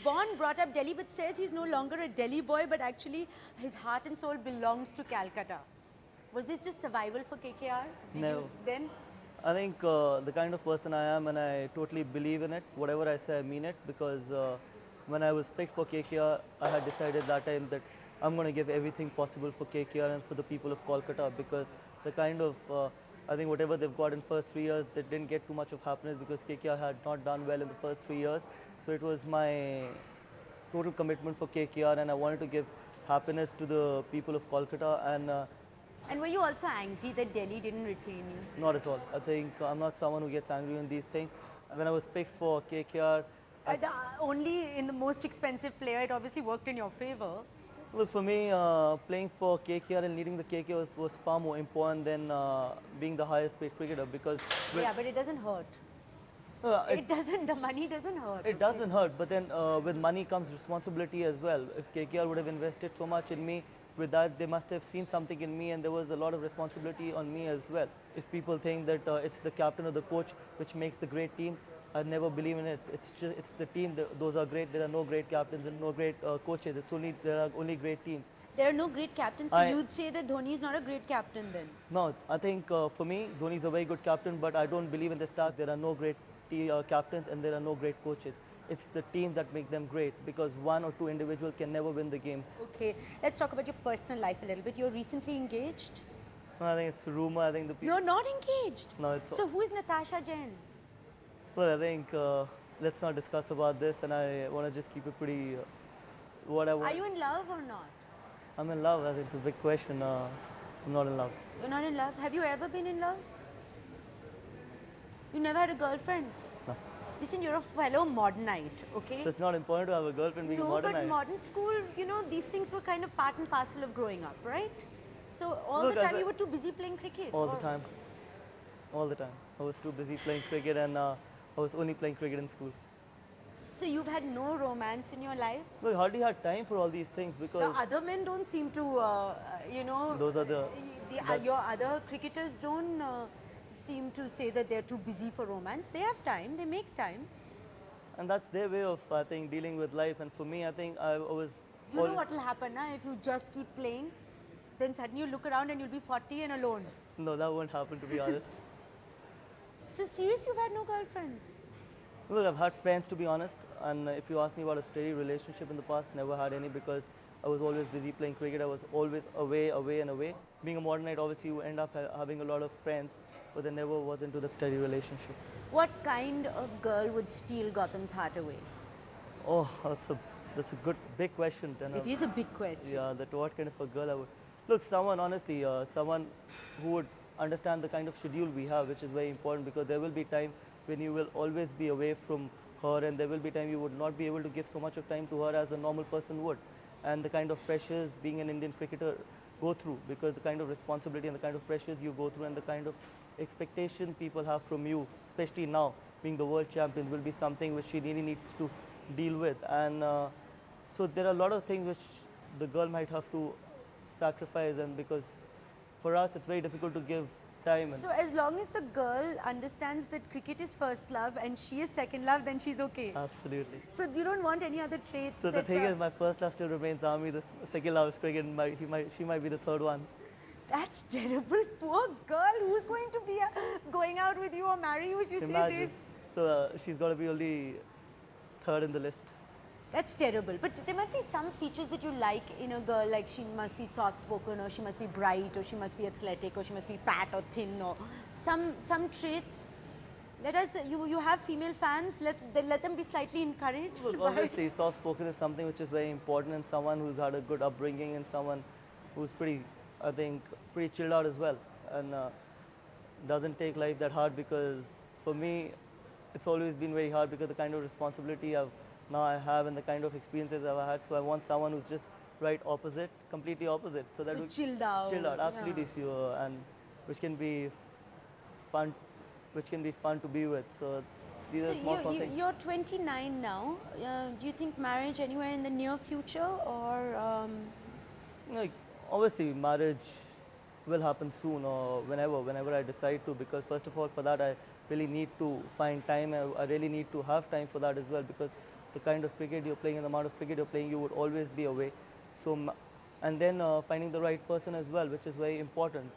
born, brought up Delhi, but says he's no longer a Delhi boy, but actually his heart and soul belongs to Calcutta. Was this just survival for KKR? No. Then? I think the kind of person I am, and I totally believe in it. Whatever I say, I mean it. Because when I was picked for KKR, I had decided that time that I'm going to give everything possible for KKR and for the people of Kolkata. Because the kind of I think whatever they've got in first 3 years, they didn't get too much of happiness because KKR had not done well in the first 3 years. So it was my total commitment for KKR, and I wanted to give happiness to the people of Kolkata. And were you also angry that Delhi didn't retain you? Not at all. I think I'm not someone who gets angry on these things. When I was picked for KKR, only in the most expensive player, it obviously worked in your favor. Look, for me, playing for KKR and leading the KKR was far more important than being the highest paid cricketer because... Yeah, but it doesn't hurt. The money doesn't hurt. It doesn't hurt, but then with money comes responsibility as well. If KKR would have invested so much in me, with that they must have seen something in me, and there was a lot of responsibility on me as well. If people think that it's the captain or the coach which makes the great team, I never believe in it. It's the team. Those are great. There are no great captains and no great coaches. There are only great teams. There are no great captains, so you'd say that Dhoni is not a great captain then? No, I think for me, Dhoni is a very good captain, but I don't believe in the start. There are no great captains and there are no great coaches. It's the team that make them great, because one or two individuals can never win the game. Okay, let's talk about your personal life a little bit. You're recently engaged? No, I think it's a rumor. I think the people... You're not engaged? No, it's... So who is Natasha Jain? Well, I think let's not discuss about this, and I want to just keep it pretty... Are you in love or not? I'm in love. I think it's a big question. I'm not in love. You're not in love? Have you ever been in love? You never had a girlfriend? No. Listen, you're a fellow modernite, okay? So it's not important to have a girlfriend being a modernite. No, but modern school, you know, these things were kind of part and parcel of growing up, right? So all the time you were too busy playing cricket? All the time. All the time. I was too busy playing cricket, and I was only playing cricket in school. So you've had no romance in your life? No, I hardly had time for all these things because... The other men don't seem to, you know... Those are the... Your other cricketers don't seem to say that they're too busy for romance. They have time, they make time. And that's their way of, I think, dealing with life. And for me, I think I was... You know what will happen now if you just keep playing? Then suddenly you look around and you'll be 40 and alone. No, that won't happen, to be honest. So seriously, you've had no girlfriends? Look, I've had friends, to be honest. And if you ask me about a steady relationship in the past, never had any, because I was always busy playing cricket. I was always away and away. Being a modernite, obviously, you end up having a lot of friends, but there never was into that steady relationship. What kind of girl would steal Gautam's heart away? Oh, that's a good, big question. It is a big question. Yeah, what kind of a girl I would... Look, someone, honestly, someone who would understand the kind of schedule we have, which is very important, because there will be time when you will always be away from her, and there will be time you would not be able to give so much of time to her as a normal person would. And the kind of pressures being an Indian cricketer go through, because the kind of responsibility and the kind of pressures you go through and the kind of expectation people have from you, especially now being the world champion, will be something which she really needs to deal with. And so there are a lot of things which the girl might have to sacrifice, and because for us it's very difficult to give time. So as long as the girl understands that cricket is first love and she is second love, then she's okay? Absolutely. So you don't want any other traits? So the thing is, my first love still remains army, the second love is cricket, and she might be the third one. That's terrible. Poor girl. Who's going to be going out with you or marry you if you say this? So she's got to be only third in the list. That's terrible. But there might be some features that you like in a girl, like she must be soft-spoken, or she must be bright, or she must be athletic, or she must be fat or thin, or some traits. You have female fans, let them be slightly encouraged. Look, obviously, soft-spoken is something which is very important, and someone who's had a good upbringing, and someone who's pretty, I think, pretty chilled out as well, and doesn't take life that hard, because for me, it's always been very hard because the kind of responsibility I have and the kind of experiences I've had. So I want someone who's just right opposite, completely opposite. So chilled out. Chilled out, absolutely. Yeah. So, and which can be fun to be with. So these are small things. You're 29 now. Do you think marriage anywhere in the near future, or? Like, obviously, marriage will happen soon, or whenever I decide to. Because first of all, for that I really need to find time. I really need to have time for that as well, because the kind of cricket you're playing and the amount of cricket you're playing, you would always be away. So, and then finding the right person as well, which is very important. So